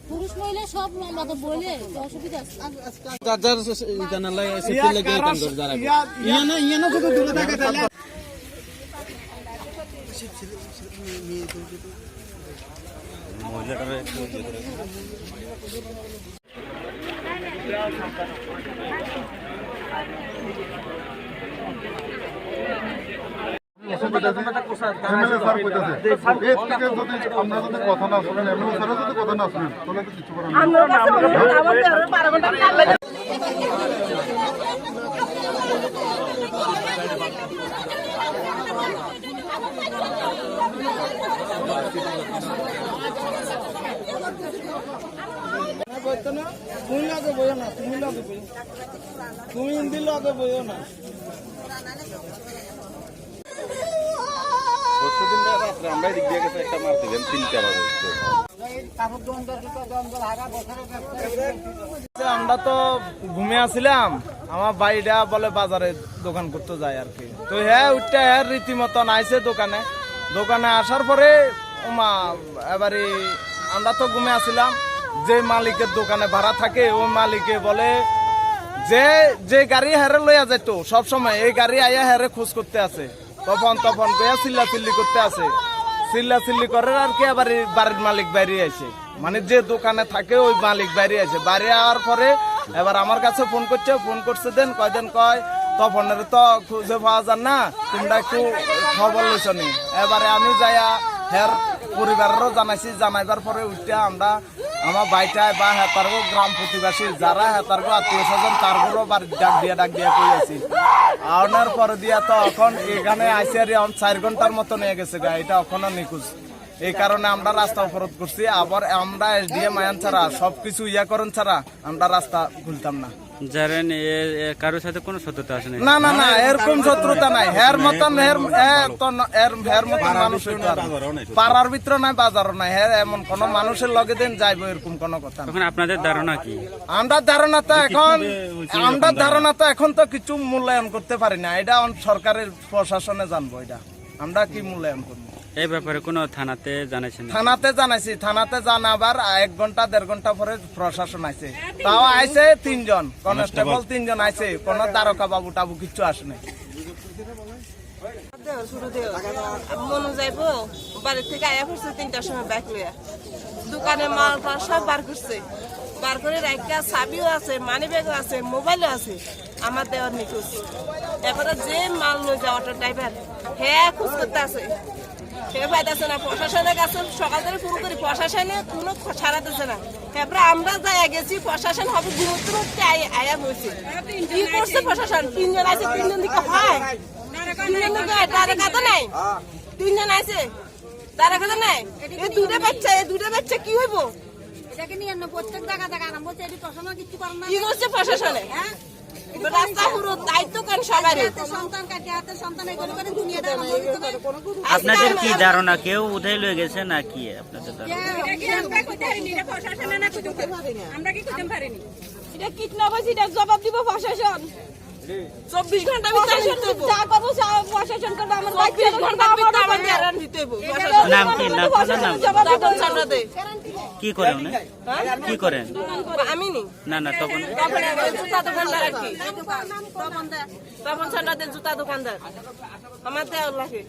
পুরুষ মহিলা সব আমরা তো বলে অসুবিধা কথা না শুনেন কথা না শুনেন তাহলে তো কিছু করার তুমি লগে বইও না, তুমি হিন্দির লগে বইও না। আমরা দিক দিয়ে গেছে একটা মার দিবেন 3টা বাজে। আমরা তো ঘুমিয়ে আসছিলাম, আমার ভাইটা বলে বাজারে দোকান করতে যায় আর কি। তো হ্যাঁ ওইটা হ্যাঁ রীতিমতন আইসে দোকানে আসার পরে এবারে আমরা তো ঘুমিয়ে আসছিলাম। যে মালিকের দোকানে ভাড়া থাকে ওই মালিকে বলে যে গাড়ি হেরে লইয়া যেত সবসময় এই গাড়ি আইয়া হেরে খোঁজ করতে আছে। তখন কইয়া চিল্লাচিল্লি করতে আছে, চিল্লাচিল্লি করে আর কি। আবার বাড়ির মালিক বাইরে আছে, মানে যে দোকানে থাকে ওই মালিক বাইরে আছে। বাইরে আওয়ার পরে এবার আমার কাছে ফোন করছে দেন কয় তপনের তো খুঁজে পাওয়া যান না, তোমরা একটু খবর লইছ নি। এবারে আমি যাইয়া হের পরিবারেরও জানাইবার পরে উঠতে আমরা আমার বাইটায় বা হেতারগো গ্রাম প্রতিবাসী যারা হেতারগো আত্মীয় স্বজন তারপরও ডাক দিয়া কইয়াছি। আনার পরে দিয়া তো এখন এখানে আইসি আর 4 ঘন্টার মতো নিয়ে গেছে গাড়িটা এখনো নিখোঁজ। এই কারণে আমরা রাস্তা অবরোধ করছি। আবার আমরা এসডিএম আইন ছাড়া সবকিছু করেন ছাড়া আমরা রাস্তা খুলতাম না। জানেন কারোর সাথে কোনো শত্রুতা আছে না এরকম শত্রুতা নাই। হের মতন মানুষ পাড়ার ভিতরে নাই, বাজারও নাই। হ্যাঁ এমন কোন মানুষের লগে দিন যাইবো এরকম কোন কথা। এখন আপনাদের ধারণা কি? আমরা ধারণা তো এখন তো কিছু মূল্যায়ন করতে পারি না। এটা সরকারের প্রশাসনে জানবো, এটা আমরা কি মূল্যায়ন করবো। এই ব্যাপারে কোন থানাতে জানাইছেন? থানাতে জানাবার 1 ঘন্টা 1.5 ঘন্টা পরে প্রশাসন আইছে। তাও আইছে 3 জন কনস্টেবল, 3 জন আইছে। কোন দ্বারকা বাবু টাবু কিচ্ছু আসে নাই। মনু যাইবো বাড়ি থেকে আয়া করছে 3টার সময় বাইক লইয়া, দোকানে মাল সব বার করে রাখা, চাবিও আছে, মানি ব্যাগও আছে, মোবাইলও আছে। আমার দেওয়ার নিখোঁজ। এবারে যে মাল লই যাওয়া অটো ড্রাইভার হ্যাঁ খোঁজ করতে আছে, সে পাইতেছে না। প্রশাসনের কাছে সকাল থেকে শুরু করি, প্রশাসনে কোনো ছাড়াতেছে না। তারপরে আমরা যাই গেছি, প্রশাসন হবে ঘুমতে আয়া বলছে। কি করছে প্রশাসন? 3 জন আছে, 3 জন দিকে হয়, 3 জন তারা কথা নাই, 3 জন আছে তারা কথা নাই। এই দুটো বাচ্চা কি হইব? প্রত্যেক জায়গা আরম্ভ হচ্ছে, কি করছে প্রশাসনে? রাস্তা পুরো দায়িত্ব কেন সবাই? আপনাদের কি ধারণা কেউ উঠাই লয়ে গেছে নাকি? আপনাদের জবাব দিব প্রশাসন। 24 ঘন্টা যা করবো প্রশাসন করবো। আমার 24 ঘন্টা নাম কি? কি করেন? কি করেন? আমি না তখন জুতা দোকানদার আর কি, তপন জুতা দোকানদার আমার দেওয়ার লাগে।